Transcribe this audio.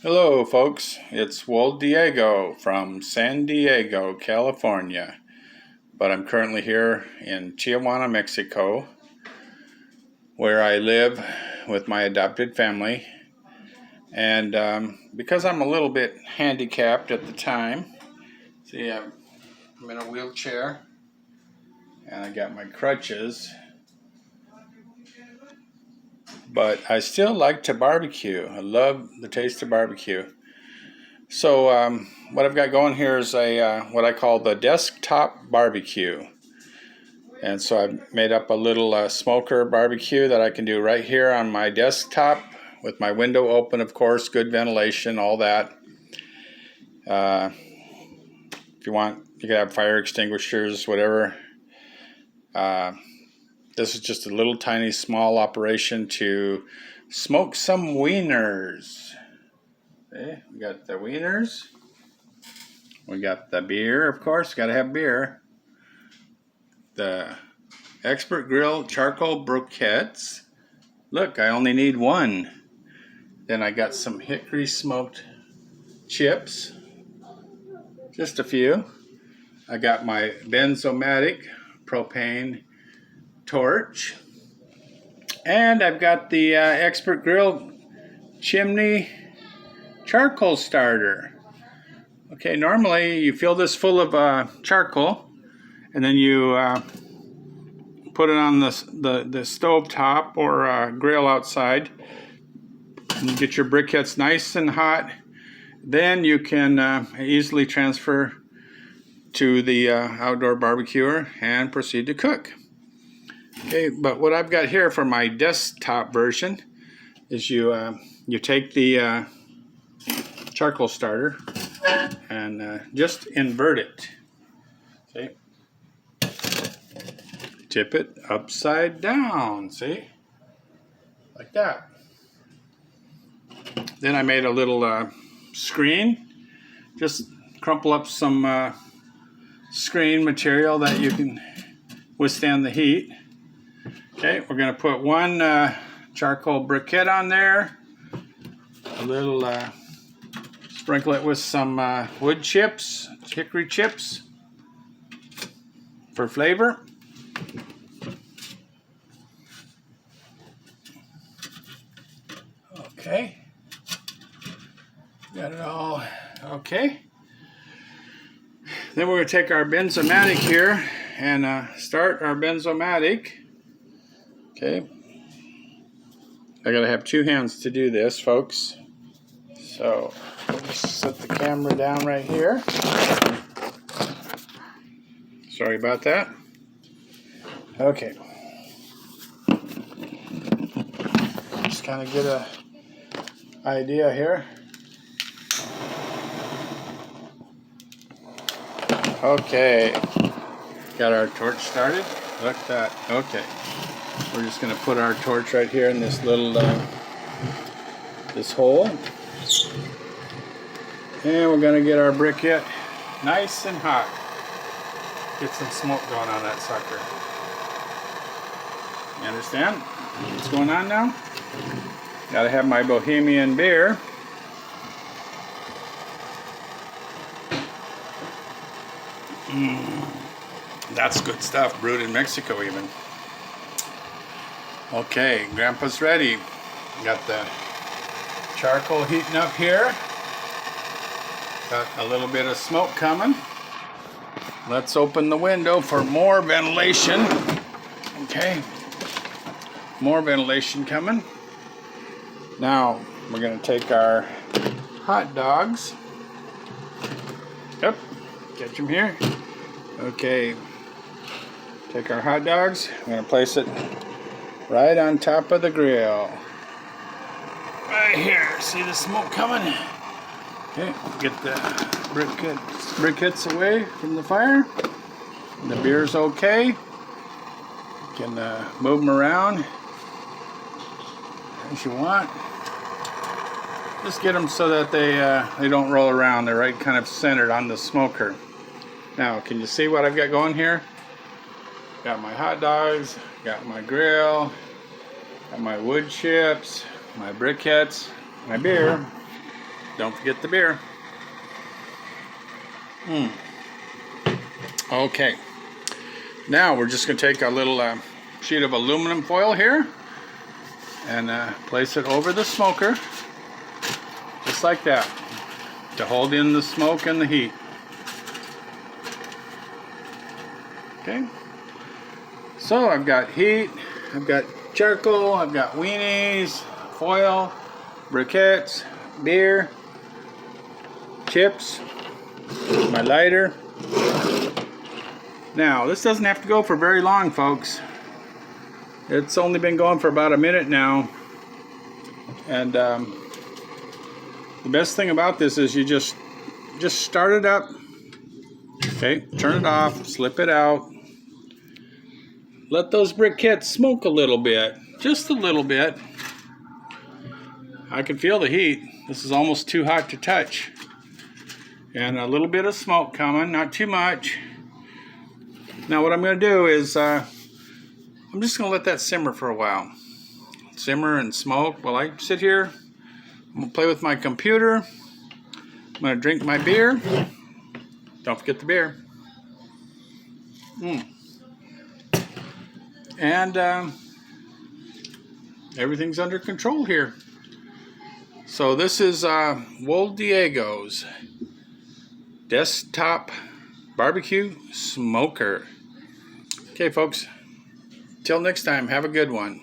Hello folks, it's Walt Diego from San Diego, California, but I'm currently here in Tijuana, Mexico, where I live with my adopted family. And because I'm a little bit handicapped at the time, see, I'm in a wheelchair and I got my crutches, but I still like to barbecue. I love the taste of barbecue. So what I've got going here is a what I call the desktop barbecue. And so I've made up a little smoker barbecue that I can do right here on my desktop with my window open, of course, good ventilation, all that. If you want, you can have fire extinguishers, whatever. This is just a little tiny small operation to smoke some wieners. Okay, we got the wieners. We got the beer, of course, got to have beer. The Expert Grill charcoal briquettes. Look, I only need one. Then I got some hickory smoked chips. Just a few. I got my Benzomatic propane torch. And I've got the Expert Grill chimney charcoal starter. Okay, normally you fill this full of charcoal and then you put it on the stove top or grill outside and get your briquettes nice and hot. Then you can easily transfer to the outdoor barbecuer and proceed to cook. Okay, but what I've got here for my desktop version is you take the charcoal starter and just invert it. Okay. Tip it upside down, see? Like that. Then I made a little screen. Just crumple up some screen material that you can withstand the heat. Okay, we're going to put one charcoal briquette on there. A little, sprinkle it with some wood chips, hickory chips for flavor. Okay, got it all okay. Then we're going to take our Benzomatic here and start our Benzomatic. Okay, I got to have two hands to do this, folks. So we'll just set the camera down right here. Sorry about that. Okay. Just kind of get a idea here. Okay. Got our torch started. Look at that. Okay. We're just going to put our torch right here in this little this hole. And we're going to get our briquette nice and hot. Get some smoke going on that sucker. You understand what's going on now? Gotta have my Bohemian beer. That's good stuff, brewed in Mexico even. Okay, Grandpa's ready. Got the charcoal heating up here. Got a little bit of smoke coming. Let's open the window for more ventilation. Okay, more ventilation coming. Now we're going to take our hot dogs. Yep, catch them here. Okay, take our hot dogs. I'm going to place it right on top of the grill. Right here. See the smoke coming? Okay, get the briquettes away from the fire. The beer's okay. You can move them around as you want. Just get them so that they don't roll around. They're right kind of centered on the smoker. Now, can you see what I've got going here? Got my hot dogs, got my grill, got my wood chips, my briquettes, my beer. Don't forget the beer. Okay. Now we're just going to take a little sheet of aluminum foil here and place it over the smoker, just like that, to hold in the smoke and the heat. Okay. So I've got heat, I've got charcoal, I've got weenies, foil, briquettes, beer, chips, my lighter. Now, this doesn't have to go for very long, folks. It's only been going for about a minute now. And the best thing about this is you just start it up. Okay, turn it off, slip it out. Let those briquettes smoke a little bit, just a little bit. I can feel the heat. This is almost too hot to touch. And a little bit of smoke coming, not too much. Now what I'm going to do is I'm just going to let that simmer for a while. Simmer and smoke while I sit here. I'm going to play with my computer. I'm going to drink my beer. Don't forget the beer. And everything's under control here. So this is Wold Diego's desktop barbecue smoker. Okay, folks. Till next time, have a good one.